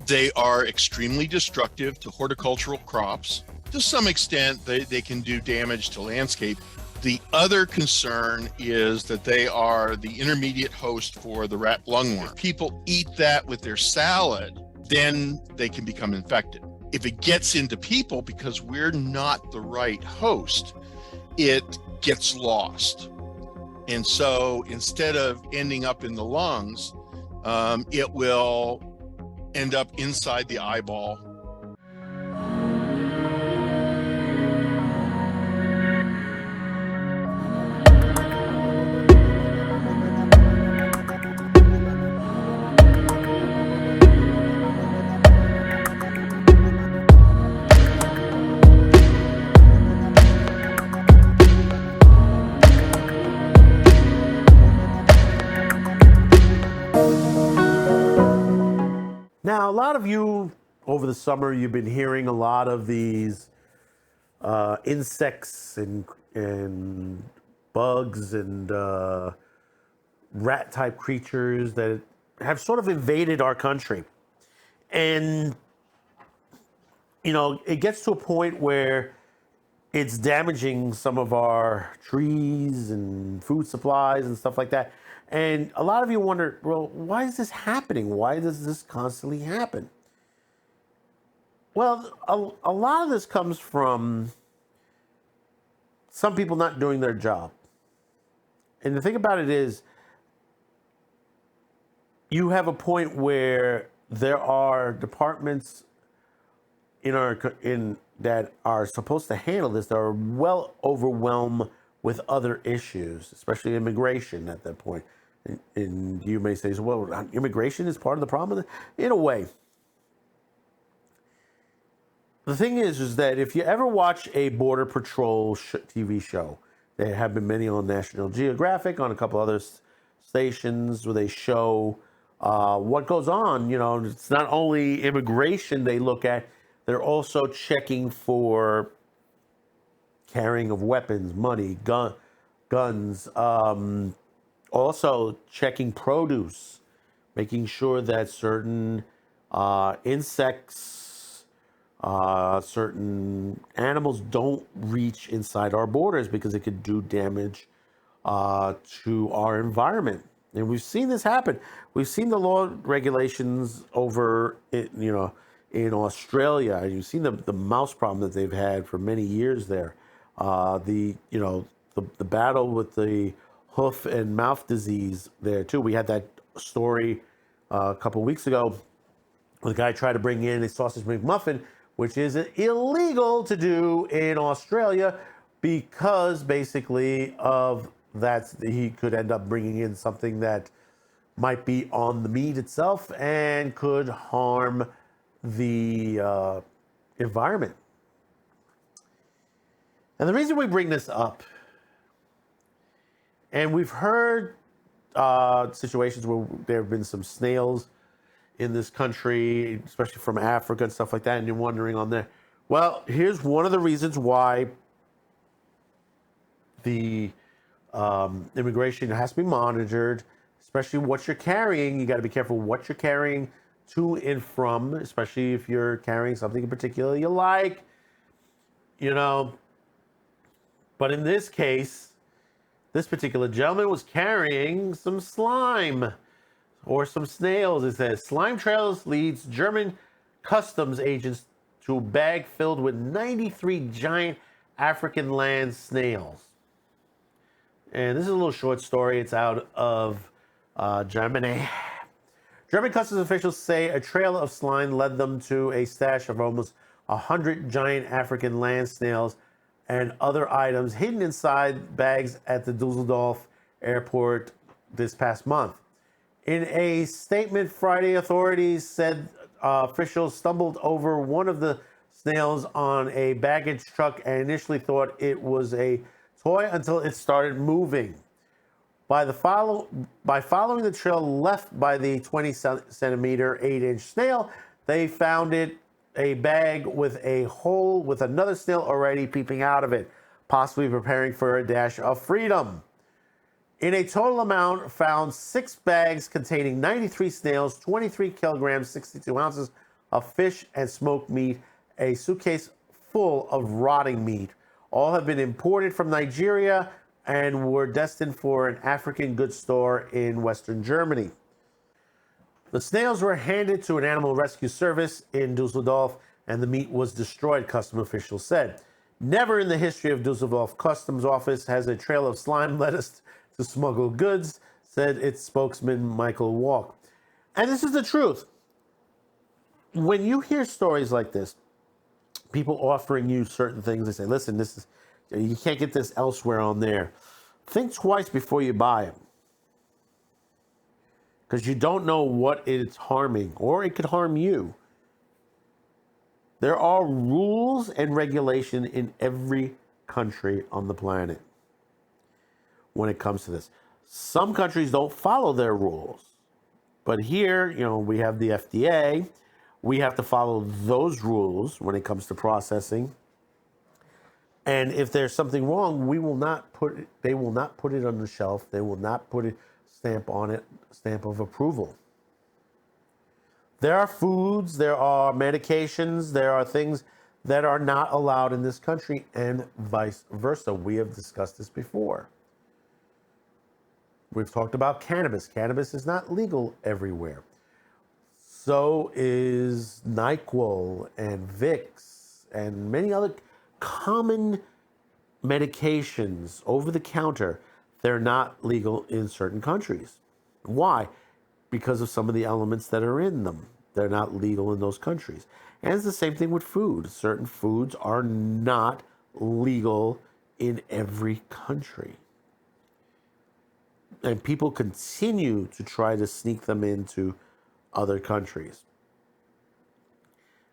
They are extremely destructive to horticultural crops. To some extent, they can do damage to landscape. The other concern is that they are the intermediate host for the rat lungworm. If people eat that with their salad, then they can become infected. If it gets into people because we're not the right host, it gets lost. And so instead of ending up in the lungs, it will end up inside the eyeball. Now, a lot of you over the summer, you've been hearing a lot of these insects and bugs and rat-type creatures that have sort of invaded our country. And, you know, it gets to a point where it's damaging some of our trees and food supplies and stuff like that. And a lot of you wonder, well, why is this happening? Why does this constantly happen? Well, a lot of this comes from some people not doing their job. And the thing about it is, you have a point where there are departments in that are supposed to handle this that are well overwhelmed with other issues, especially immigration at that point. And you may say, well, immigration is part of the problem. In a way. The thing is that if you ever watch a Border Patrol TV show, there have been many on National Geographic, on a couple other stations where they show what goes on. You know, it's not only immigration they look at, they're also checking for carrying of weapons, money, guns, also checking produce, making sure that certain insects, certain animals don't reach inside our borders because it could do damage to our environment. And we've seen this happen. We've seen the law regulations over, in Australia. You've seen the mouse problem that they've had for many years there. The battle with the hoof and mouth disease there too. We had that story a couple weeks ago where the guy tried to bring in a sausage McMuffin, which is illegal to do in Australia because basically of that he could end up bringing in something that might be on the meat itself and could harm the environment. And the reason we bring this up, and we've heard situations where there have been some snails in this country, especially from Africa and stuff like that, and you're wondering on there. Well, here's one of the reasons why the immigration has to be monitored, especially what you're carrying. You got to be careful what you're carrying to and from, especially if you're carrying something in particular you like, But in this case, this particular gentleman was carrying some slime or some snails. It says, slime trails leads German customs agents to a bag filled with 93 giant African land snails. And this is a little short story. It's out of Germany. German customs officials say a trail of slime led them to a stash of almost 100 giant African land snails and other items hidden inside bags at the Dusseldorf airport this past month. In a statement Friday, authorities said officials stumbled over one of the snails on a baggage truck and initially thought it was a toy until it started moving. By following the trail left by the 20 centimeter, 8-inch snail, they found a bag with a hole with another snail already peeping out of it, possibly preparing for a dash of freedom. In a total amount, found 6 bags containing 93 snails, 23 kilograms, 62 ounces of fish and smoked meat, a suitcase full of rotting meat. All have been imported from Nigeria and were destined for an African goods store in Western Germany. The snails were handed to an animal rescue service in Dusseldorf, and the meat was destroyed, custom officials said. Never in the history of Dusseldorf Customs Office has a trail of slime led us to smuggled goods, said its spokesman, Michael Walk. And this is the truth. When you hear stories like this, people offering you certain things, they say, listen, you can't get this elsewhere on there. Think twice before you buy it. Because you don't know what it's harming, or it could harm you. There are rules and regulation in every country on the planet when it comes to this. Some countries don't follow their rules. But here, we have the FDA. We have to follow those rules when it comes to processing. And if there's something wrong, they will not put it on the shelf. They will not put a stamp on it, stamp of approval. There are foods, there are medications, there are things that are not allowed in this country, and vice versa. We have discussed this before. We've talked about cannabis. Cannabis is not legal everywhere. So is NyQuil and Vicks and many other common medications over the counter. They're not legal in certain countries. Why? Because of some of the elements that are in them. They're not legal in those countries. And it's the same thing with food. Certain foods are not legal in every country. And people continue to try to sneak them into other countries.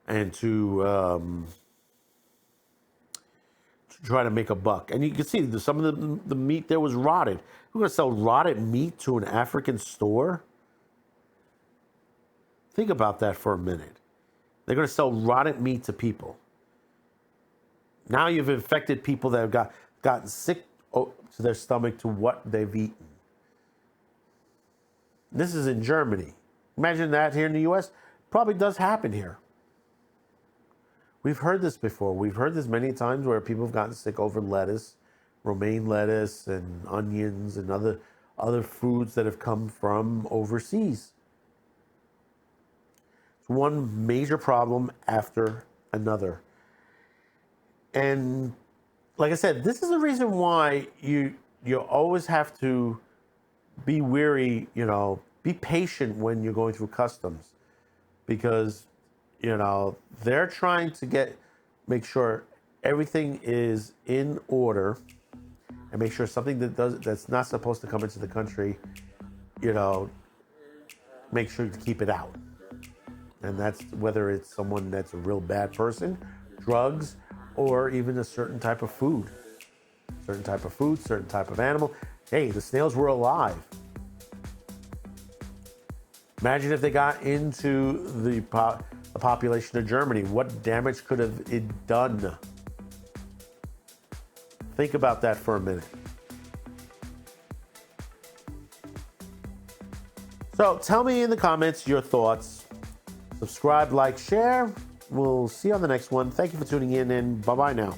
And to try to make a buck. And you can see some of the meat there was rotted. We're going to sell rotted meat to an African store? Think about that for a minute. They're going to sell rotted meat to people. Now you've infected people that have gotten sick to their stomach to what they've eaten. This is in Germany. Imagine that here in the U.S. Probably does happen here. We've heard this before. We've heard this many times where people have gotten sick over lettuce, romaine lettuce, and onions, and other foods that have come from overseas. It's one major problem after another. And like I said, this is the reason why you always have to be wary, be patient when you're going through customs, because they're trying to make sure everything is in order, and make sure something that's not supposed to come into the country, make sure to keep it out. And that's whether it's someone that's a real bad person, drugs, or even a certain type of food. Certain type of animal. Hey, the snails were alive. Imagine if they got into the population of Germany. What damage could have it done? Think about that for a minute. So tell me in the comments your thoughts. Subscribe, like, share. We'll see you on the next one. Thank you for tuning in, and bye-bye now.